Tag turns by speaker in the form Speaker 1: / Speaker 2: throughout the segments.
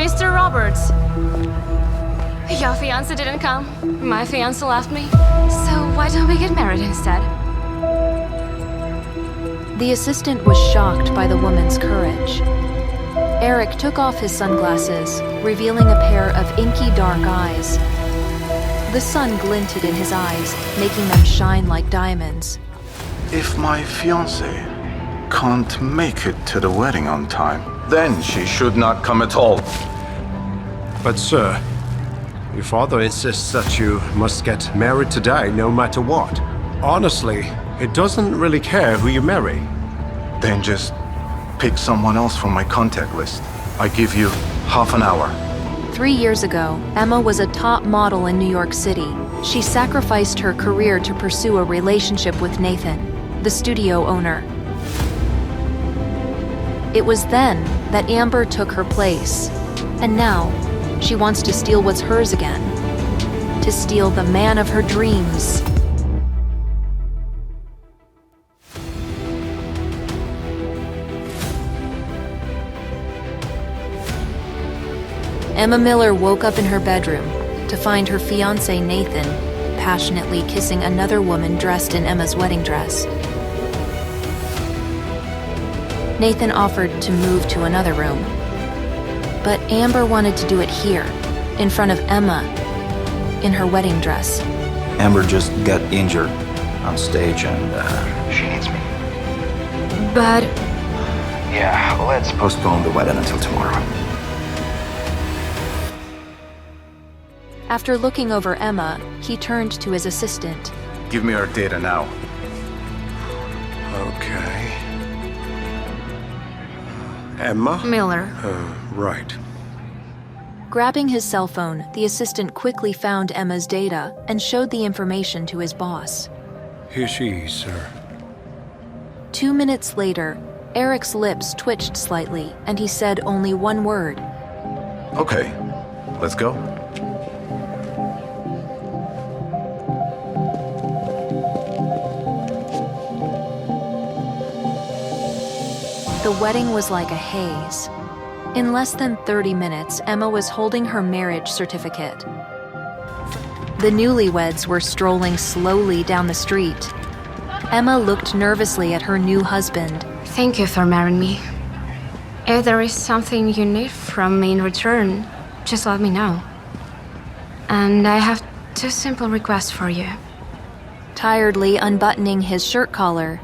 Speaker 1: Mr. Roberts. Your fiancé didn't come. My fiancé left me. So why don't we get married instead?
Speaker 2: The assistant was shocked by the woman's courage. Eric took off his sunglasses, revealing a pair of inky dark eyes. The sun glinted in his eyes, making them shine like diamonds.
Speaker 3: If my fiancé can't make it to the wedding on time, then she should not come at all.
Speaker 4: But sir, your father insists that you must get married today no matter what. Honestly, he doesn't really care who you marry.
Speaker 3: Then just pick someone else from my contact list. I give you half an hour.
Speaker 2: 3 years ago, Emma was a top model in New York City. She sacrificed her career to pursue a relationship with Nathan, the studio owner. It was then that Amber took her place. And now, she wants to steal what's hers again. To steal the man of her dreams. Emma Miller woke up in her bedroom to find her fiancé Nathan passionately kissing another woman dressed in Emma's wedding dress. Nathan offered to move to another room, but Amber wanted to do it here, in front of Emma, in her wedding dress.
Speaker 5: Amber just got injured on stage and she needs me.
Speaker 1: But
Speaker 5: Yeah, let's postpone the wedding until tomorrow.
Speaker 2: After looking over Emma, he turned to his assistant.
Speaker 3: Give me her data now.
Speaker 4: Okay. Emma?
Speaker 1: Miller.
Speaker 4: Right.
Speaker 2: Grabbing his cell phone, the assistant quickly found Emma's data and showed the information to his boss.
Speaker 4: Here she is, sir.
Speaker 2: 2 minutes later, Eric's lips twitched slightly, and he said only one word.
Speaker 3: Okay, let's go.
Speaker 2: The wedding was like a haze. In less than 30 minutes, Emma was holding her marriage certificate. The newlyweds were strolling slowly down the street. Emma looked nervously at her new husband.
Speaker 1: Thank you for marrying me. If there is something you need from me in return, just let me know. And I have 2 simple requests for you.
Speaker 2: Tiredly unbuttoning his shirt collar,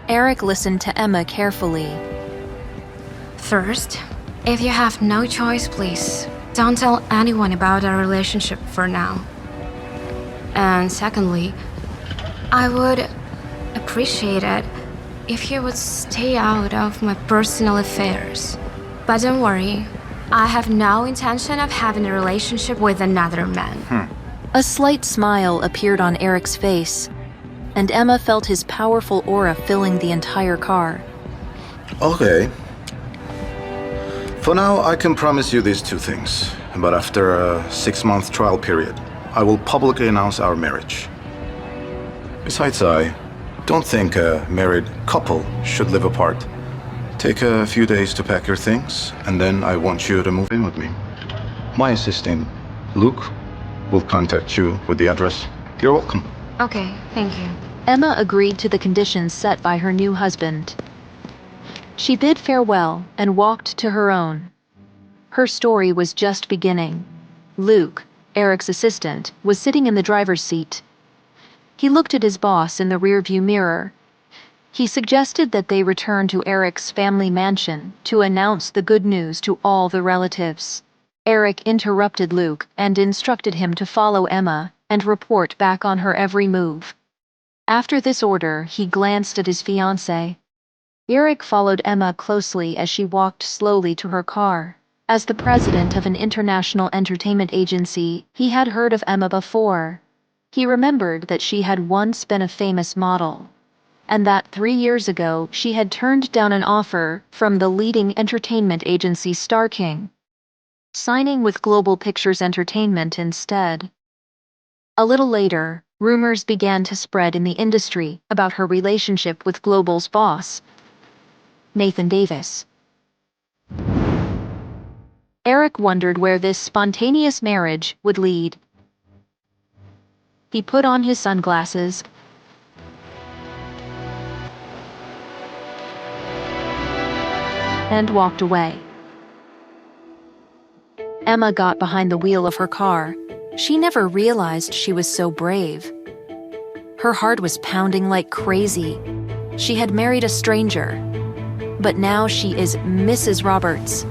Speaker 2: Eric listened to Emma carefully.
Speaker 1: First, if you have no choice, please don't tell anyone about our relationship for now. And secondly, I would appreciate it if you would stay out of my personal affairs. But don't worry, I have no intention of having a relationship with another man.
Speaker 2: A slight smile appeared on Eric's face, and Emma felt his powerful aura filling the entire car.
Speaker 3: Okay. For now, I can promise you these 2 things. But after a 6-month trial period, I will publicly announce our marriage. Besides, I don't think a married couple should live apart. Take a few days to pack your things, and then I want you to move in with me. My assistant, Luke, will contact you with the address. You're welcome.
Speaker 1: Okay, thank you.
Speaker 2: Emma agreed to the conditions set by her new husband. She bid farewell and walked to her own. Her story was just beginning. Luke, Eric's assistant, was sitting in the driver's seat. He looked at his boss in the rearview mirror. He suggested that they return to Eric's family mansion to announce the good news to all the relatives. Eric interrupted Luke and instructed him to follow Emma and report back on her every move. After this order, he glanced at his fiancé. Eric followed Emma closely as she walked slowly to her car. As the president of an international entertainment agency, he had heard of Emma before. He remembered that she had once been a famous model, and that 3 years ago she had turned down an offer from the leading entertainment agency Star King, signing with Global Pictures Entertainment instead. A little later, rumors began to spread in the industry about her relationship with Global's boss, Nathan Davis. Eric wondered where this spontaneous marriage would lead. He put on his sunglasses and walked away. Emma got behind the wheel of her car. She never realized she was so brave. Her heart was pounding like crazy. She had married a stranger, but now she is Mrs. Roberts.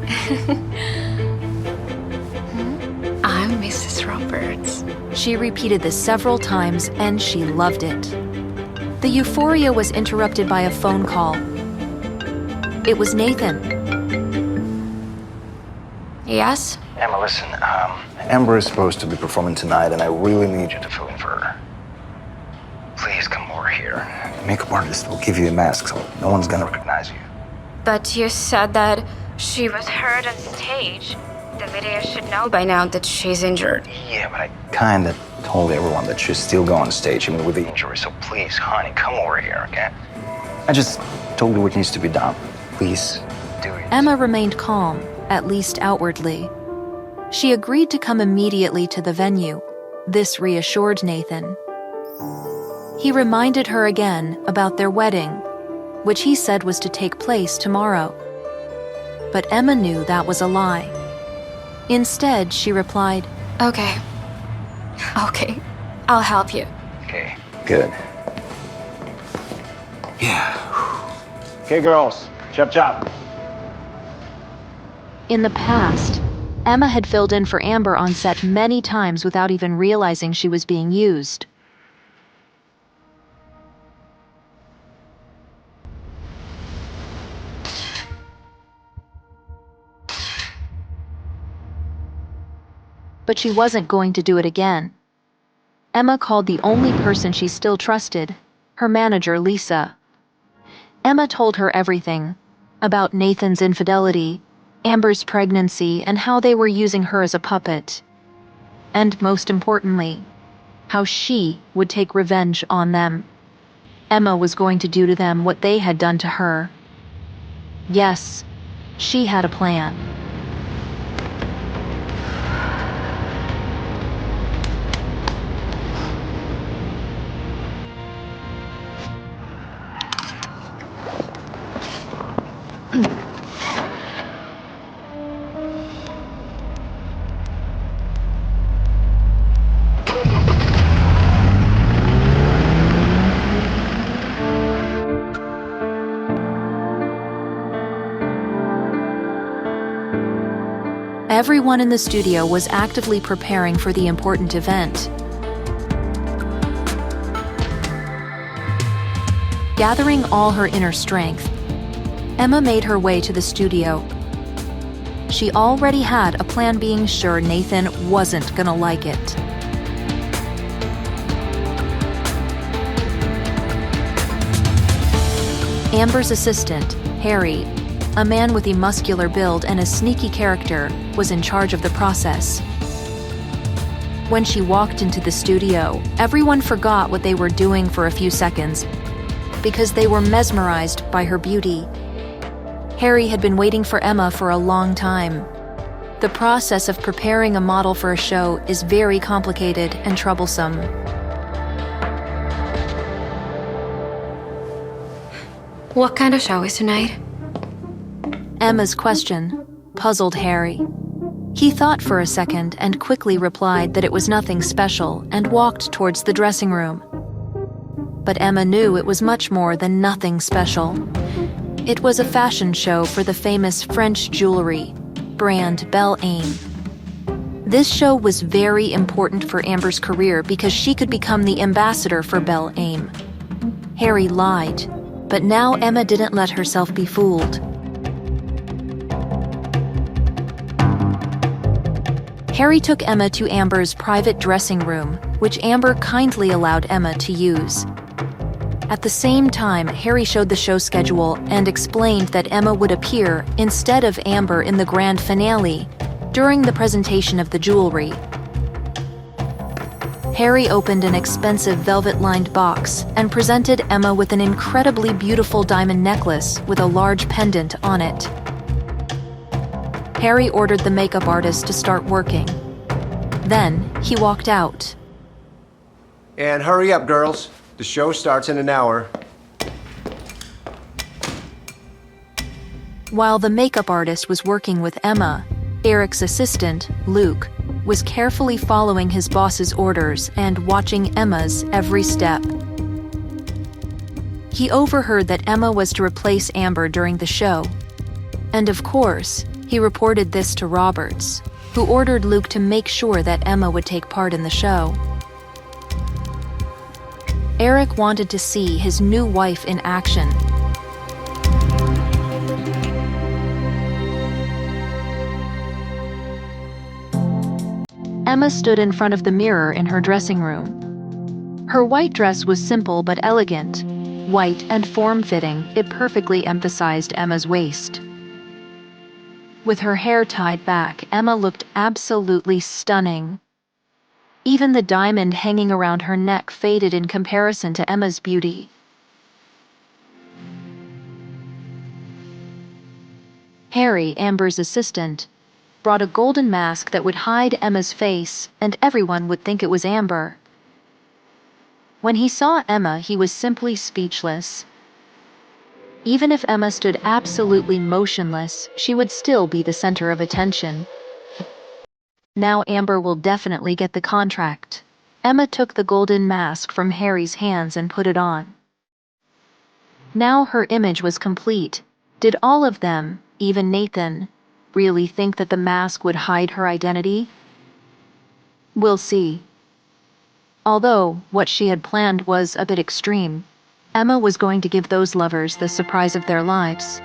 Speaker 1: I'm Mrs. Roberts.
Speaker 2: She repeated this several times, and she loved it. The euphoria was interrupted by a phone call. It was Nathan.
Speaker 1: Yes?
Speaker 5: Emma, listen, Amber is supposed to be performing tonight, and I really need you to fill in for her. Please come over here. The makeup artist will give you a mask so no one's gonna recognize you.
Speaker 1: But you said that she was hurt on stage. The video should know by now that she's injured.
Speaker 5: Yeah, but I kinda told everyone that she's still going on stage, even with the injury, so please, honey, come over here, okay? I just told you what needs to be done. Please, do it.
Speaker 2: Emma remained calm, at least outwardly. She agreed to come immediately to the venue. This reassured Nathan. He reminded her again about their wedding, which he said was to take place tomorrow. But Emma knew that was a lie. Instead, she replied,
Speaker 1: Okay, I'll help you.
Speaker 5: Okay, good. Yeah. Okay, girls, chop chop.
Speaker 2: In the past, Emma had filled in for Amber on set many times without even realizing she was being used. But she wasn't going to do it again. Emma called the only person she still trusted, her manager, Lisa. Emma told her everything about Nathan's infidelity, Amber's pregnancy, and how they were using her as a puppet. And most importantly, how she would take revenge on them. Emma was going to do to them what they had done to her. Yes, she had a plan. Everyone in the studio was actively preparing for the important event. Gathering all her inner strength, Emma made her way to the studio. She already had a plan, being sure Nathan wasn't gonna like it. Amber's assistant, Harry, a man with a muscular build and a sneaky character, was in charge of the process. When she walked into the studio, everyone forgot what they were doing for a few seconds because they were mesmerized by her beauty. Harry had been waiting for Emma for a long time. The process of preparing a model for a show is very complicated and troublesome.
Speaker 1: What kind of show is tonight?
Speaker 2: Emma's question puzzled Harry. He thought for a second and quickly replied that it was nothing special and walked towards the dressing room. But Emma knew it was much more than nothing special. It was a fashion show for the famous French jewelry brand Belle Aime. This show was very important for Amber's career because she could become the ambassador for Belle Aime. Harry lied, but now Emma didn't let herself be fooled. Harry took Emma to Amber's private dressing room, which Amber kindly allowed Emma to use. At the same time, Harry showed the show schedule and explained that Emma would appear instead of Amber in the grand finale during the presentation of the jewelry. Harry opened an expensive velvet-lined box and presented Emma with an incredibly beautiful diamond necklace with a large pendant on it. Harry ordered the makeup artist to start working. Then, he walked out.
Speaker 4: And hurry up, girls. The show starts in an hour.
Speaker 2: While the makeup artist was working with Emma, Eric's assistant, Luke, was carefully following his boss's orders and watching Emma's every step. He overheard that Emma was to replace Amber during the show. And of course, he reported this to Roberts, who ordered Luke to make sure that Emma would take part in the show. Eric wanted to see his new wife in action. Emma stood in front of the mirror in her dressing room. Her white dress was simple but elegant. White and form-fitting, it perfectly emphasized Emma's waist. With her hair tied back, Emma looked absolutely stunning. Even the diamond hanging around her neck faded in comparison to Emma's beauty. Harry, Amber's assistant, brought a golden mask that would hide Emma's face, and everyone would think it was Amber. When he saw Emma, he was simply speechless. Even if Emma stood absolutely motionless, she would still be the center of attention. Now Amber will definitely get the contract. Emma took the golden mask from Harry's hands and put it on. Now her image was complete. Did all of them, even Nathan, really think that the mask would hide her identity? We'll see. Although what she had planned was a bit extreme, Emma was going to give those lovers the surprise of their lives.